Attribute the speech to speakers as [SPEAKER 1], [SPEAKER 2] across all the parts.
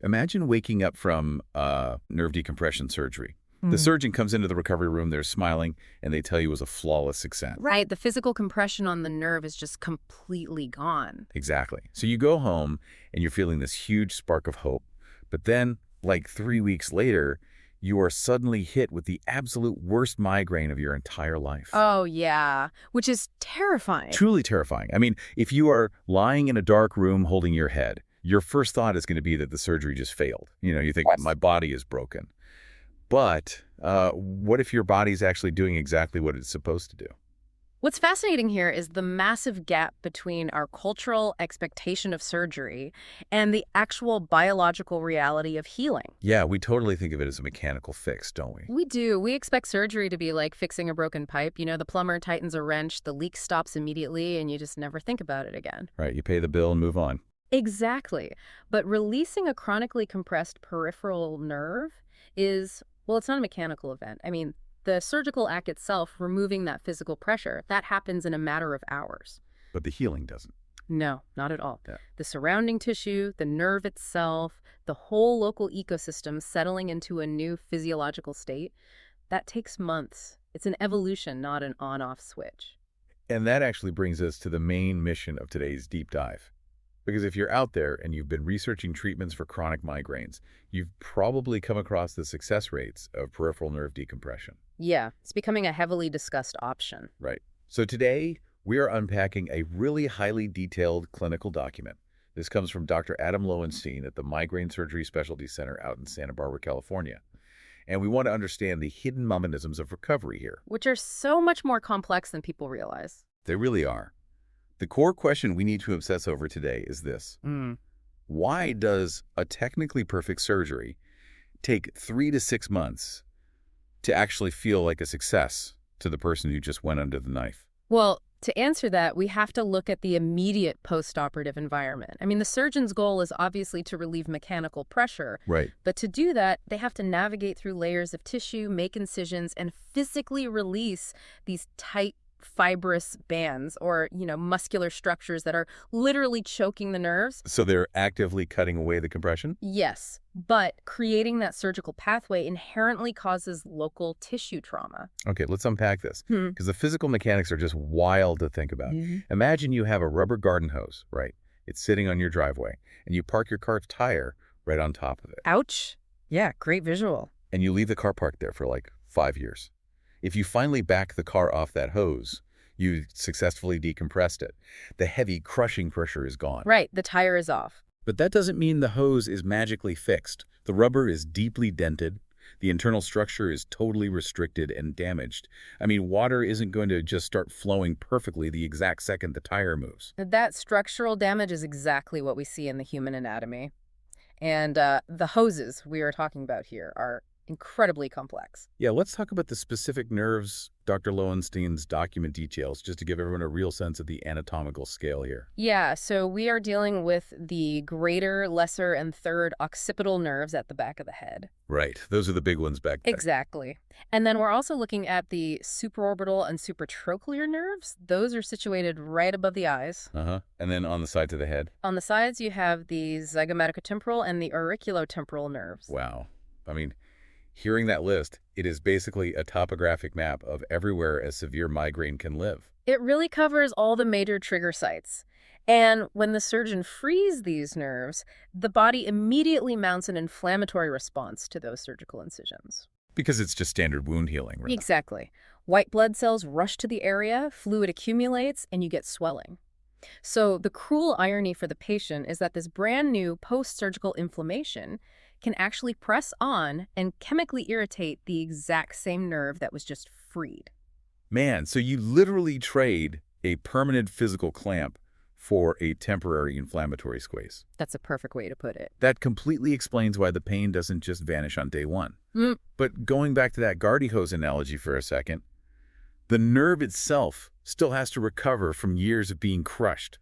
[SPEAKER 1] Imagine waking up from nerve decompression surgery. The surgeon comes into the recovery room, they're smiling, and they tell you it was a flawless success.
[SPEAKER 2] Right, the physical compression on the nerve is just completely gone.
[SPEAKER 1] Exactly. So you go home, and you're feeling this huge spark of hope. But then, like 3 weeks later, you are suddenly hit with the absolute worst migraine of your entire life.
[SPEAKER 2] Oh, yeah, which is terrifying.
[SPEAKER 1] Truly terrifying. I mean, if you are lying in a dark room holding your head, your first thought is going to be that the surgery just failed. You think, my body is broken. But what if your body's actually doing exactly what it's supposed to do?
[SPEAKER 2] What's fascinating here is the massive gap between our cultural expectation of surgery and the actual biological reality of healing.
[SPEAKER 1] Yeah, we totally think of it as a mechanical fix, don't we?
[SPEAKER 2] We do. We expect surgery to be like fixing a broken pipe. The plumber tightens a wrench, the leak stops immediately, and you just never think about it again.
[SPEAKER 1] Right, you pay the bill and move on.
[SPEAKER 2] Exactly. But releasing a chronically compressed peripheral nerve is, well, it's not a mechanical event. I mean, the surgical act itself, removing that physical pressure, that happens in a matter of hours.
[SPEAKER 1] But the healing doesn't.
[SPEAKER 2] No, not at all.
[SPEAKER 1] Yeah.
[SPEAKER 2] The surrounding tissue, the nerve itself, the whole local ecosystem settling into a new physiological state, that takes months. It's an evolution, not an on-off switch.
[SPEAKER 1] And that actually brings us to the main mission of today's deep dive. Because if you're out there and you've been researching treatments for chronic migraines, you've probably come across the success rates of peripheral nerve decompression.
[SPEAKER 2] Yeah, it's becoming a heavily discussed option.
[SPEAKER 1] Right. So today, we are unpacking a really highly detailed clinical document. This comes from Dr. Adam Loewenstein at the Migraine Surgery Specialty Center out in Santa Barbara, California. And we want to understand the hidden mechanisms of recovery here.
[SPEAKER 2] Which are so much more complex than people realize.
[SPEAKER 1] They really are. The core question we need to obsess over today is this. Why does a technically perfect surgery take 3 to 6 months to actually feel like a success to the person who just went under the knife?
[SPEAKER 2] Well, to answer that, we have to look at the immediate postoperative environment. I mean, the surgeon's goal is obviously to relieve mechanical pressure.
[SPEAKER 1] Right.
[SPEAKER 2] But to do that, they have to navigate through layers of tissue, make incisions, and physically release these tight, fibrous bands or, muscular structures that are literally choking the nerves.
[SPEAKER 1] So they're actively cutting away the compression?
[SPEAKER 2] Yes, but creating that surgical pathway inherently causes local tissue trauma.
[SPEAKER 1] Okay, let's unpack this, because the physical mechanics are just wild to think about. Imagine you have a rubber garden hose, right? It's sitting on your driveway, and you park your car's tire right on top of it.
[SPEAKER 2] Ouch. Yeah, great visual.
[SPEAKER 1] And you leave the car parked there for like 5 years. If you finally back the car off that hose, you successfully decompressed it. The heavy crushing pressure is gone.
[SPEAKER 2] Right, the tire is off.
[SPEAKER 1] But that doesn't mean the hose is magically fixed. The rubber is deeply dented. The internal structure is totally restricted and damaged. I mean, water isn't going to just start flowing perfectly the exact second the tire moves.
[SPEAKER 2] That structural damage is exactly what we see in the human anatomy. And the hoses we are talking about here are incredibly complex.
[SPEAKER 1] Yeah, let's talk about the specific nerves Dr. Loewenstein's document details, just to give everyone a real sense of the anatomical scale here.
[SPEAKER 2] Yeah, so we are dealing with the greater, lesser, and third occipital nerves at the back of the head.
[SPEAKER 1] Right, those are the big ones back there.
[SPEAKER 2] Exactly. And then we're also looking at the supraorbital and supratrochlear nerves. Those are situated right above the eyes.
[SPEAKER 1] And then on the sides of the head?
[SPEAKER 2] On the sides, you have the zygomaticotemporal and the auriculotemporal nerves.
[SPEAKER 1] Wow. I mean, hearing that list, it is basically a topographic map of everywhere a severe migraine can live.
[SPEAKER 2] It really covers all the major trigger sites. And when the surgeon frees these nerves, the body immediately mounts an inflammatory response to those surgical incisions.
[SPEAKER 1] Because it's just standard wound healing, right?
[SPEAKER 2] Exactly. White blood cells rush to the area, fluid accumulates, and you get swelling. So the cruel irony for the patient is that this brand new post-surgical inflammation can actually press on and chemically irritate the exact same nerve that was just freed.
[SPEAKER 1] Man, so you literally trade a permanent physical clamp for a temporary inflammatory squeeze.
[SPEAKER 2] That's a perfect way to put it.
[SPEAKER 1] That completely explains why the pain doesn't just vanish on day one. But going back to that garden hose analogy for a second, the nerve itself still has to recover from years of being crushed.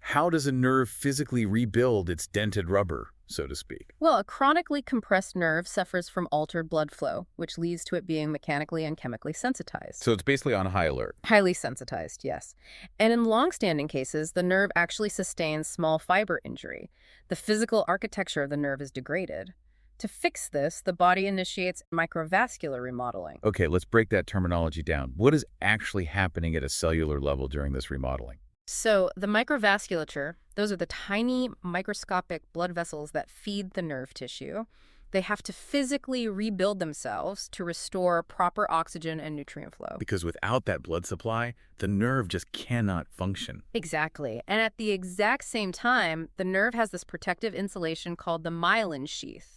[SPEAKER 1] How does a nerve physically rebuild its dented rubber, so to speak?
[SPEAKER 2] Well, a chronically compressed nerve suffers from altered blood flow, which leads to it being mechanically and chemically sensitized.
[SPEAKER 1] So it's basically on high alert.
[SPEAKER 2] Highly sensitized, yes. And in long-standing cases, the nerve actually sustains small fiber injury. The physical architecture of the nerve is degraded. To fix this, the body initiates microvascular remodeling.
[SPEAKER 1] Okay, let's break that terminology down. What is actually happening at a cellular level during this remodeling?
[SPEAKER 2] So the microvasculature, those are the tiny microscopic blood vessels that feed the nerve tissue. They have to physically rebuild themselves to restore proper oxygen and nutrient flow.
[SPEAKER 1] Because without that blood supply, the nerve just cannot function.
[SPEAKER 2] Exactly. And at the exact same time, the nerve has this protective insulation called the myelin sheath.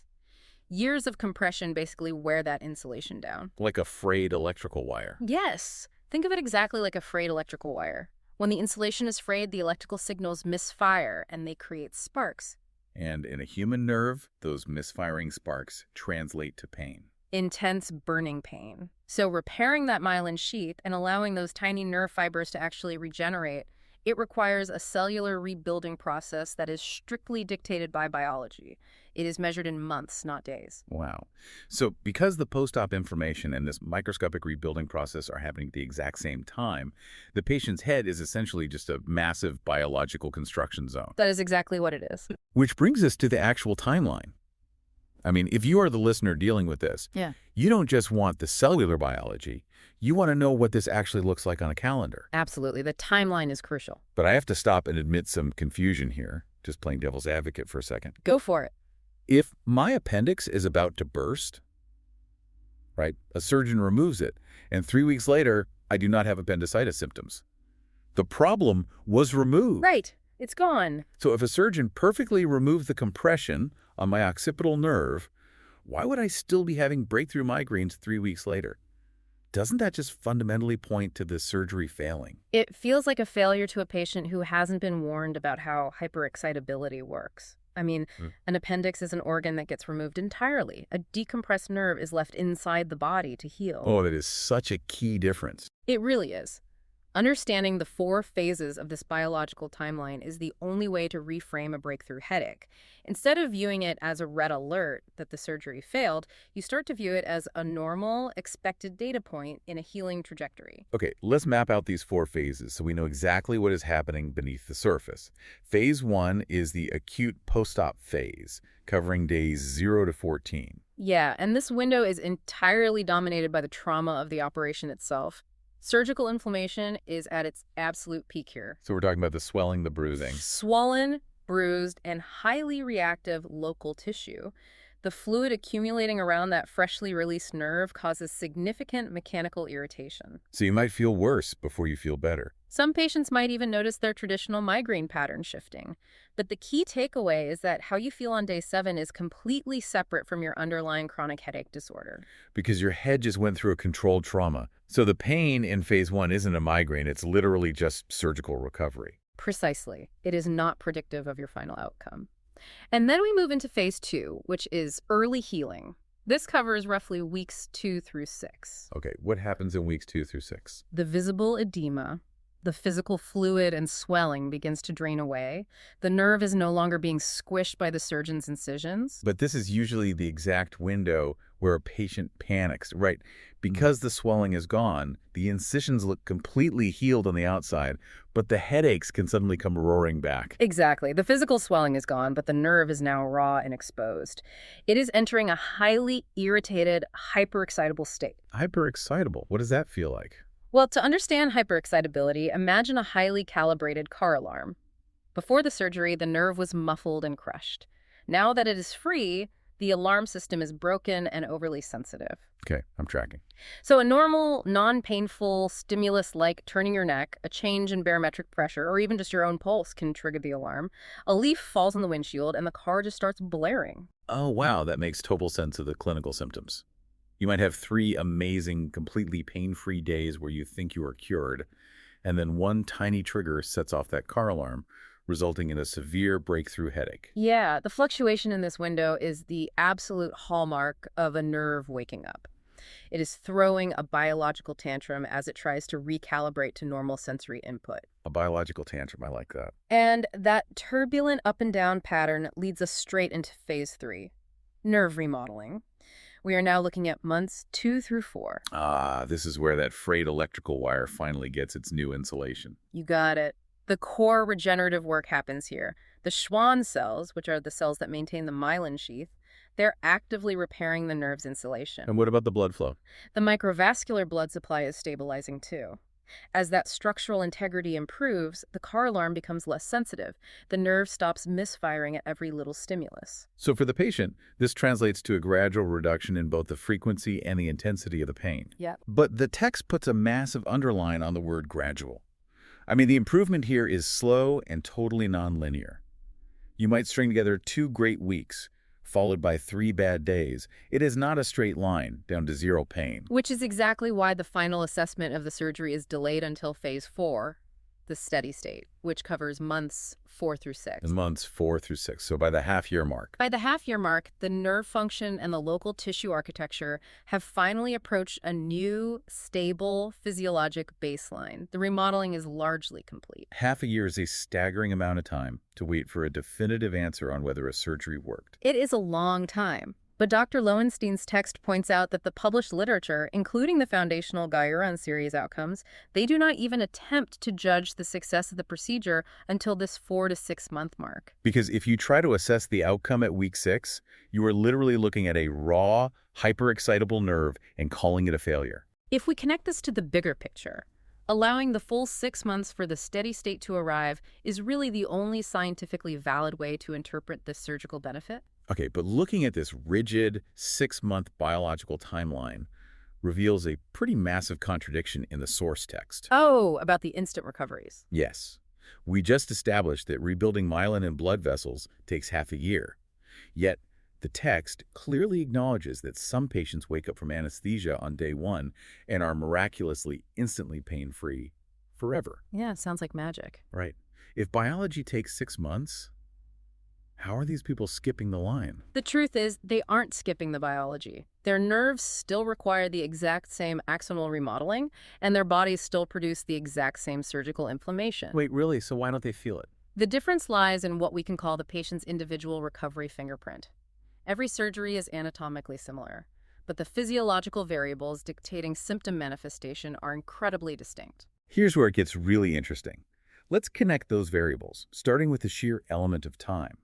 [SPEAKER 2] Years of compression basically wear that insulation down.
[SPEAKER 1] Like a frayed electrical wire.
[SPEAKER 2] Yes. Think of it exactly like a frayed electrical wire. When the insulation is frayed, the electrical signals misfire and they create sparks.
[SPEAKER 1] And in a human nerve, those misfiring sparks translate to pain.
[SPEAKER 2] Intense burning pain. So repairing that myelin sheath and allowing those tiny nerve fibers to actually regenerate, it requires a cellular rebuilding process that is strictly dictated by biology. It is measured in months, not days.
[SPEAKER 1] Wow. So because the post-op inflammation and this microscopic rebuilding process are happening at the exact same time, the patient's head is essentially just a massive biological construction zone.
[SPEAKER 2] That is exactly what it is.
[SPEAKER 1] Which brings us to the actual timeline. I mean, if you are the listener dealing with this,
[SPEAKER 2] Yeah.
[SPEAKER 1] you don't just want the cellular biology. You want to know what this actually looks like on a calendar.
[SPEAKER 2] Absolutely. The timeline is crucial.
[SPEAKER 1] But I have to stop and admit some confusion here, just playing devil's advocate for a second.
[SPEAKER 2] Go for it.
[SPEAKER 1] If my appendix is about to burst, right, a surgeon removes it, and 3 weeks later, I do not have appendicitis symptoms. The problem was removed.
[SPEAKER 2] Right. It's gone.
[SPEAKER 1] So if a surgeon perfectly removed the compression on my occipital nerve, why would I still be having breakthrough migraines 3 weeks later? Doesn't that just fundamentally point to the surgery failing?
[SPEAKER 2] It feels like a failure to a patient who hasn't been warned about how hyperexcitability works. I mean, an appendix is an organ that gets removed entirely. A decompressed nerve is left inside the body to heal.
[SPEAKER 1] Oh, that is such a key difference.
[SPEAKER 2] It really is. Understanding the 4 phases of this biological timeline is the only way to reframe a breakthrough headache. Instead of viewing it as a red alert that the surgery failed, you start to view it as a normal, expected data point in a healing trajectory.
[SPEAKER 1] Okay, let's map out these 4 phases so we know exactly what is happening beneath the surface. Phase 1 is the acute post-op phase, covering days 0 to 14.
[SPEAKER 2] Yeah, and this window is entirely dominated by the trauma of the operation itself. Surgical inflammation is at its absolute peak here.
[SPEAKER 1] So we're talking about the swelling, the bruising.
[SPEAKER 2] Swollen, bruised, and highly reactive local tissue. The fluid accumulating around that freshly released nerve causes significant mechanical irritation.
[SPEAKER 1] So you might feel worse before you feel better.
[SPEAKER 2] Some patients might even notice their traditional migraine pattern shifting. But the key takeaway is that how you feel on day 7 is completely separate from your underlying chronic headache disorder.
[SPEAKER 1] Because your head just went through a controlled trauma. So the pain in phase 1 isn't a migraine, it's literally just surgical recovery.
[SPEAKER 2] Precisely. It is not predictive of your final outcome. And then we move into phase 2, which is early healing. This covers roughly weeks 2 through 6.
[SPEAKER 1] Okay, what happens in weeks 2 through 6?
[SPEAKER 2] The visible edema, the physical fluid and swelling begins to drain away. The nerve is no longer being squished by the surgeon's incisions.
[SPEAKER 1] But this is usually the exact window where a patient panics, right? Because the swelling is gone, the incisions look completely healed on the outside, but the headaches can suddenly come roaring back.
[SPEAKER 2] Exactly. The physical swelling is gone, but the nerve is now raw and exposed. It is entering a highly irritated, hyperexcitable state.
[SPEAKER 1] Hyperexcitable? What does that feel like?
[SPEAKER 2] Well, to understand hyperexcitability, imagine a highly calibrated car alarm. Before the surgery, the nerve was muffled and crushed. Now that it is free, the alarm system is broken and overly sensitive.
[SPEAKER 1] Okay, I'm tracking.
[SPEAKER 2] So a normal, non-painful stimulus like turning your neck, a change in barometric pressure, or even just your own pulse can trigger the alarm. A leaf falls on the windshield and the car just starts blaring.
[SPEAKER 1] Oh, wow, that makes total sense of the clinical symptoms. You might have 3 amazing, completely pain-free days where you think you are cured, and then one tiny trigger sets off that car alarm, resulting in a severe breakthrough headache.
[SPEAKER 2] Yeah, the fluctuation in this window is the absolute hallmark of a nerve waking up. It is throwing a biological tantrum as it tries to recalibrate to normal sensory input.
[SPEAKER 1] A biological tantrum, I like that.
[SPEAKER 2] And that turbulent up and down pattern leads us straight into phase 3, nerve remodeling. We are now looking at months 2 through 4.
[SPEAKER 1] Ah, this is where that frayed electrical wire finally gets its new insulation.
[SPEAKER 2] You got it. The core regenerative work happens here. The Schwann cells, which are the cells that maintain the myelin sheath, they're actively repairing the nerve's insulation.
[SPEAKER 1] And what about the blood flow?
[SPEAKER 2] The microvascular blood supply is stabilizing too. As that structural integrity improves, the car alarm becomes less sensitive. The nerve stops misfiring at every little stimulus.
[SPEAKER 1] So for the patient, this translates to a gradual reduction in both the frequency and the intensity of the pain.
[SPEAKER 2] Yep.
[SPEAKER 1] But the text puts a massive underline on the word gradual. I mean, the improvement here is slow and totally nonlinear. You might string together 2 great weeks, followed by 3 bad days. It is not a straight line down to 0 pain.
[SPEAKER 2] Which is exactly why the final assessment of the surgery is delayed until phase 4, the steady state, which covers months 4 through 6.
[SPEAKER 1] In months 4 through 6, so by the half-year mark.
[SPEAKER 2] By the half-year mark, the nerve function and the local tissue architecture have finally approached a new, stable, physiologic baseline. The remodeling is largely complete.
[SPEAKER 1] Half a year is a staggering amount of time to wait for a definitive answer on whether a surgery worked.
[SPEAKER 2] It is a long time. But Dr. Loewenstein's text points out that the published literature, including the foundational Guyuron series outcomes, they do not even attempt to judge the success of the procedure until this 4 to 6 month mark.
[SPEAKER 1] Because if you try to assess the outcome at week 6, you are literally looking at a raw, hyperexcitable nerve and calling it a failure.
[SPEAKER 2] If we connect this to the bigger picture, allowing the full 6 months for the steady state to arrive is really the only scientifically valid way to interpret this surgical benefit.
[SPEAKER 1] Okay, but looking at this rigid 6-month biological timeline reveals a pretty massive contradiction in the source text.
[SPEAKER 2] Oh, about the instant recoveries.
[SPEAKER 1] Yes. We just established that rebuilding myelin in blood vessels takes half a year. Yet, the text clearly acknowledges that some patients wake up from anesthesia on day 1 and are miraculously instantly pain-free forever.
[SPEAKER 2] Yeah, sounds like magic.
[SPEAKER 1] Right. If biology takes 6 months, how are these people skipping the line?
[SPEAKER 2] The truth is, they aren't skipping the biology. Their nerves still require the exact same axonal remodeling, and their bodies still produce the exact same surgical inflammation.
[SPEAKER 1] Wait, really? So why don't they feel it?
[SPEAKER 2] The difference lies in what we can call the patient's individual recovery fingerprint. Every surgery is anatomically similar, but the physiological variables dictating symptom manifestation are incredibly distinct.
[SPEAKER 1] Here's where it gets really interesting. Let's connect those variables, starting with the sheer element of time.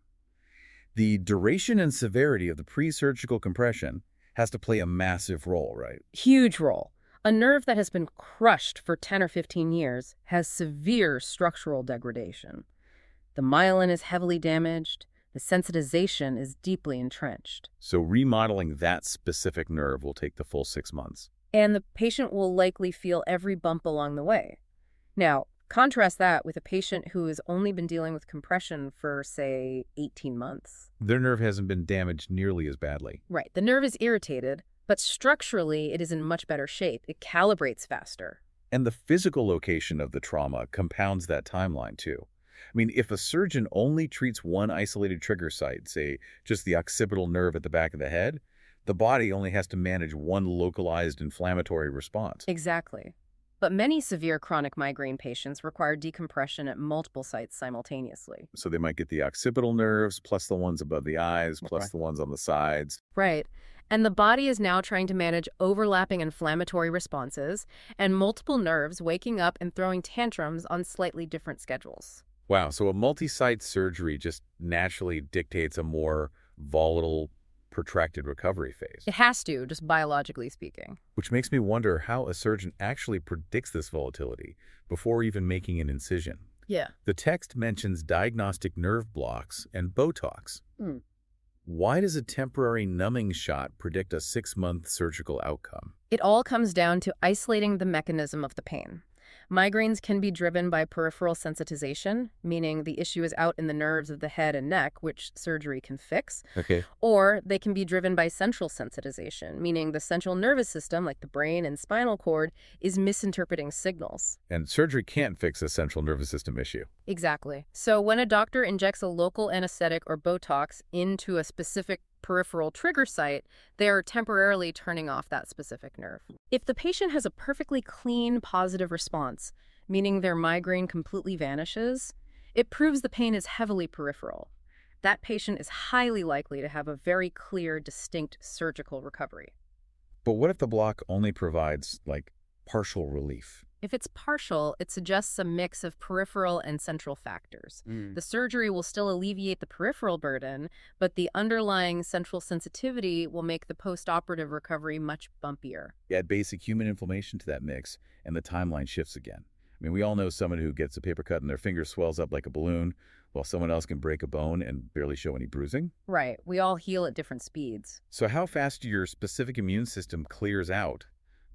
[SPEAKER 1] The duration and severity of the pre-surgical compression has to play a massive role, right?
[SPEAKER 2] Huge role. A nerve that has been crushed for 10 or 15 years has severe structural degradation. The myelin is heavily damaged. The sensitization is deeply entrenched.
[SPEAKER 1] So remodeling that specific nerve will take the full 6 months.
[SPEAKER 2] And the patient will likely feel every bump along the way. Now, contrast that with a patient who has only been dealing with compression for, say, 18 months.
[SPEAKER 1] Their nerve hasn't been damaged nearly as badly.
[SPEAKER 2] Right. The nerve is irritated, but structurally it is in much better shape. It calibrates faster.
[SPEAKER 1] And the physical location of the trauma compounds that timeline, too. I mean, if a surgeon only treats one isolated trigger site, say just the occipital nerve at the back of the head, the body only has to manage one localized inflammatory response.
[SPEAKER 2] Exactly. But many severe chronic migraine patients require decompression at multiple sites simultaneously.
[SPEAKER 1] So they might get the occipital nerves, plus the ones above the eyes, plus
[SPEAKER 2] Right.
[SPEAKER 1] the ones on the sides.
[SPEAKER 2] Right. And the body is now trying to manage overlapping inflammatory responses and multiple nerves waking up and throwing tantrums on slightly different schedules.
[SPEAKER 1] Wow, so a multi-site surgery just naturally dictates a more volatile, protracted recovery phase.
[SPEAKER 2] It has to, just biologically speaking.
[SPEAKER 1] Which makes me wonder how a surgeon actually predicts this volatility before even making an incision.
[SPEAKER 2] Yeah.
[SPEAKER 1] The text mentions diagnostic nerve blocks and Botox. Why does a temporary numbing shot predict a 6-month surgical outcome?
[SPEAKER 2] It all comes down to isolating the mechanism of the pain. Migraines can be driven by peripheral sensitization, meaning the issue is out in the nerves of the head and neck, which surgery can fix.
[SPEAKER 1] Okay.
[SPEAKER 2] Or they can be driven by central sensitization, meaning the central nervous system, like the brain and spinal cord, is misinterpreting signals.
[SPEAKER 1] And surgery can't fix a central nervous system issue.
[SPEAKER 2] Exactly. So when a doctor injects a local anesthetic or Botox into a specific peripheral trigger site, they are temporarily turning off that specific nerve. If the patient has a perfectly clean, positive response, meaning their migraine completely vanishes, it proves the pain is heavily peripheral. That patient is highly likely to have a very clear, distinct surgical recovery.
[SPEAKER 1] But what if the block only provides, like, partial relief?
[SPEAKER 2] If it's partial, it suggests a mix of peripheral and central factors. The surgery will still alleviate the peripheral burden, but the underlying central sensitivity will make the post-operative recovery much bumpier.
[SPEAKER 1] Add basic human inflammation to that mix, and the timeline shifts again. I mean, we all know someone who gets a paper cut and their finger swells up like a balloon, while someone else can break a bone and barely show any bruising.
[SPEAKER 2] Right. We all heal at different speeds.
[SPEAKER 1] So how fast your specific immune system clears out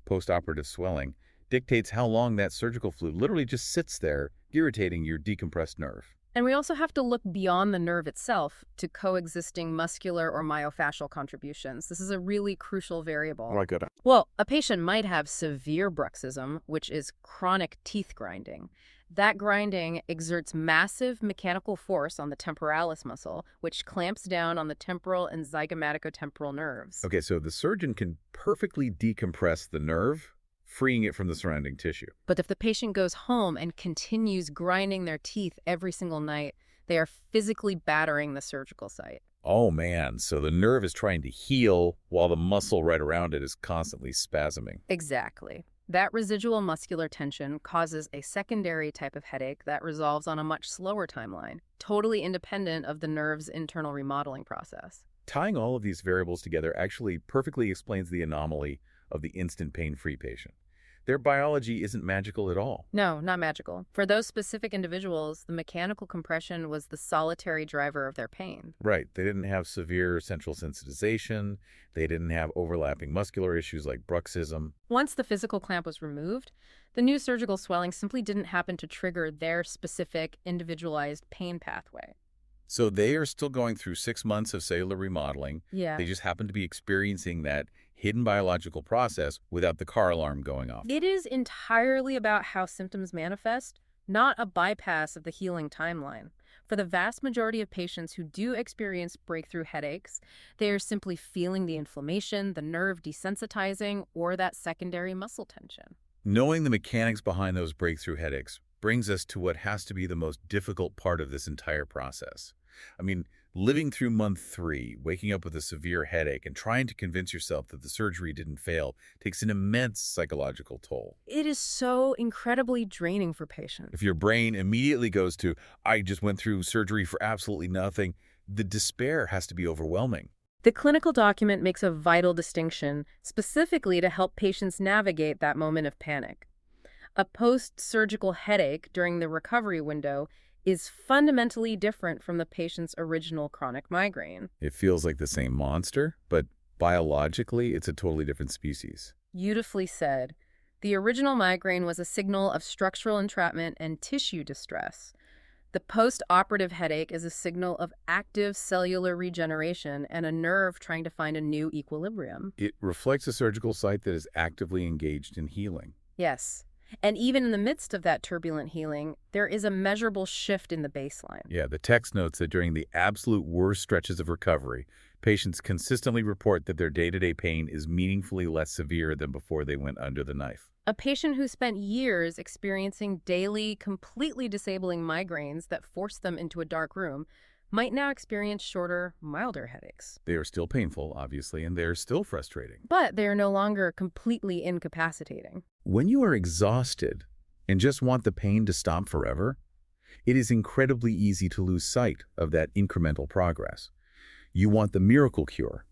[SPEAKER 1] post-operative swelling dictates how long that surgical fluid literally just sits there, irritating your decompressed nerve.
[SPEAKER 2] And we also have to look beyond the nerve itself to coexisting muscular or myofascial contributions. This is a really crucial variable.
[SPEAKER 1] I get it.
[SPEAKER 2] Well, a patient might have severe bruxism, which is chronic teeth grinding. That grinding exerts massive mechanical force on the temporalis muscle, which clamps down on the temporal and zygomaticotemporal nerves.
[SPEAKER 1] Okay, so the surgeon can perfectly decompress the nerve, freeing it from the surrounding tissue.
[SPEAKER 2] But if the patient goes home and continues grinding their teeth every single night, they are physically battering the surgical site.
[SPEAKER 1] Oh man, so the nerve is trying to heal while the muscle right around it is constantly spasming.
[SPEAKER 2] Exactly. That residual muscular tension causes a secondary type of headache that resolves on a much slower timeline, totally independent of the nerve's internal remodeling process.
[SPEAKER 1] Tying all of these variables together actually perfectly explains the anomaly of the instant pain-free patient. Their biology isn't magical at all.
[SPEAKER 2] No, not magical. For those specific individuals, the mechanical compression was the solitary driver of their pain.
[SPEAKER 1] Right. They didn't have severe central sensitization. They didn't have overlapping muscular issues like bruxism.
[SPEAKER 2] Once the physical clamp was removed, the new surgical swelling simply didn't happen to trigger their specific, individualized pain pathway.
[SPEAKER 1] So they are still going through 6 months of cellular remodeling.
[SPEAKER 2] Yeah.
[SPEAKER 1] They just happen to be experiencing that hidden biological process without the car alarm going off.
[SPEAKER 2] It is entirely about how symptoms manifest, not a bypass of the healing timeline. For the vast majority of patients who do experience breakthrough headaches, they are simply feeling the inflammation, the nerve desensitizing, or that secondary muscle tension.
[SPEAKER 1] Knowing the mechanics behind those breakthrough headaches brings us to what has to be the most difficult part of this entire process. I mean, living through month 3, waking up with a severe headache and trying to convince yourself that the surgery didn't fail takes an immense psychological toll.
[SPEAKER 2] It is so incredibly draining for patients.
[SPEAKER 1] If your brain immediately goes to, I just went through surgery for absolutely nothing, the despair has to be overwhelming.
[SPEAKER 2] The clinical document makes a vital distinction, specifically to help patients navigate that moment of panic. A post-surgical headache during the recovery window is fundamentally different from the patient's original chronic migraine.
[SPEAKER 1] It feels like the same monster, but biologically, it's a totally different species.
[SPEAKER 2] Beautifully said. The original migraine was a signal of structural entrapment and tissue distress. The post-operative headache is a signal of active cellular regeneration and a nerve trying to find a new equilibrium.
[SPEAKER 1] It reflects a surgical site that is actively engaged in healing.
[SPEAKER 2] Yes. And even in the midst of that turbulent healing, there is a measurable shift in the baseline.
[SPEAKER 1] Yeah, the text notes that during the absolute worst stretches of recovery, patients consistently report that their day-to-day pain is meaningfully less severe than before they went under the knife.
[SPEAKER 2] A patient who spent years experiencing daily, completely disabling migraines that forced them into a dark room might now experience shorter, milder headaches.
[SPEAKER 1] They are still painful, obviously, and they are still frustrating.
[SPEAKER 2] But they are no longer completely incapacitating.
[SPEAKER 1] When you are exhausted and just want the pain to stop forever, it is incredibly easy to lose sight of that incremental progress. You want the miracle cure,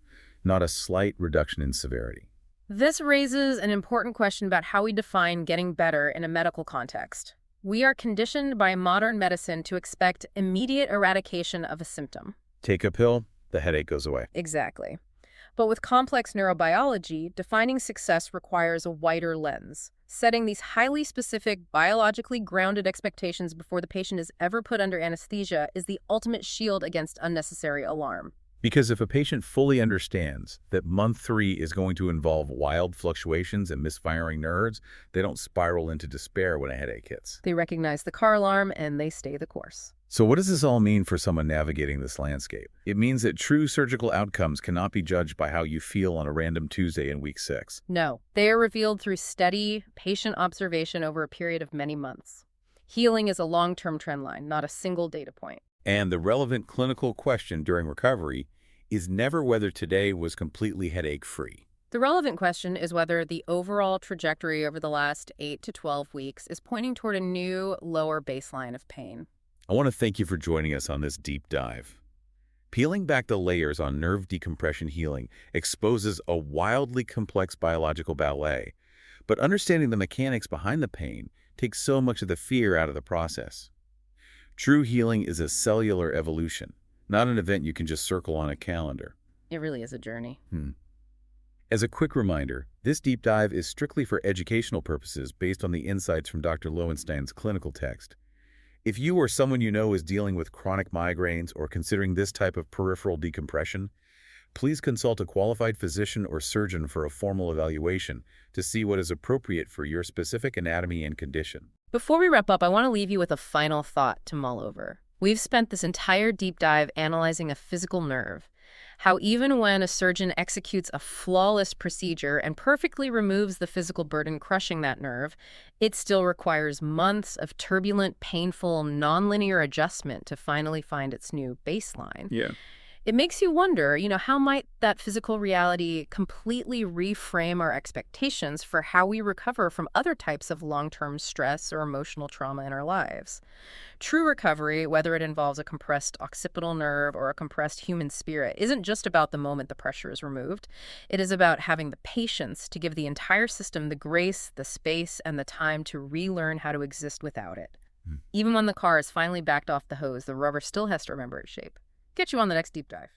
[SPEAKER 1] not a slight reduction in severity.
[SPEAKER 2] This raises an important question about how we define getting better in a medical context. We are conditioned by modern medicine to expect immediate eradication of a symptom.
[SPEAKER 1] Take a pill, the headache goes away.
[SPEAKER 2] Exactly. But with complex neurobiology, defining success requires a wider lens. Setting these highly specific, biologically grounded expectations before the patient is ever put under anesthesia is the ultimate shield against unnecessary alarm.
[SPEAKER 1] Because if a patient fully understands that month 3 is going to involve wild fluctuations and misfiring nerves, they don't spiral into despair when a headache hits.
[SPEAKER 2] They recognize the car alarm and they stay the course.
[SPEAKER 1] So what does this all mean for someone navigating this landscape? It means that true surgical outcomes cannot be judged by how you feel on a random Tuesday in week 6.
[SPEAKER 2] No, they are revealed through steady, patient observation over a period of many months. Healing is a long-term trend line, not a single data point.
[SPEAKER 1] And the relevant clinical question during recovery is never whether today was completely headache-free.
[SPEAKER 2] The relevant question is whether the overall trajectory over the last 8 to 12 weeks is pointing toward a new, lower baseline of pain.
[SPEAKER 1] I want to thank you for joining us on this deep dive. Peeling back the layers on nerve decompression healing exposes a wildly complex biological ballet, but understanding the mechanics behind the pain takes so much of the fear out of the process. True healing is a cellular evolution, not an event you can just circle on a calendar.
[SPEAKER 2] It really is a journey.
[SPEAKER 1] As a quick reminder, this deep dive is strictly for educational purposes based on the insights from Dr. Loewenstein's clinical text. If you or someone you know is dealing with chronic migraines or considering this type of peripheral decompression, please consult a qualified physician or surgeon for a formal evaluation to see what is appropriate for your specific anatomy and condition.
[SPEAKER 2] Before we wrap up, I want to leave you with a final thought to mull over. We've spent this entire deep dive analyzing a physical nerve, how even when a surgeon executes a flawless procedure and perfectly removes the physical burden crushing that nerve, it still requires months of turbulent, painful, nonlinear adjustment to finally find its new baseline.
[SPEAKER 1] Yeah.
[SPEAKER 2] It makes you wonder, how might that physical reality completely reframe our expectations for how we recover from other types of long-term stress or emotional trauma in our lives? True recovery, whether it involves a compressed occipital nerve or a compressed human spirit, isn't just about the moment the pressure is removed. It is about having the patience to give the entire system the grace, the space, and the time to relearn how to exist without it. Even when the car is finally backed off the hose, the rubber still has to remember its shape. Get you on the next deep dive.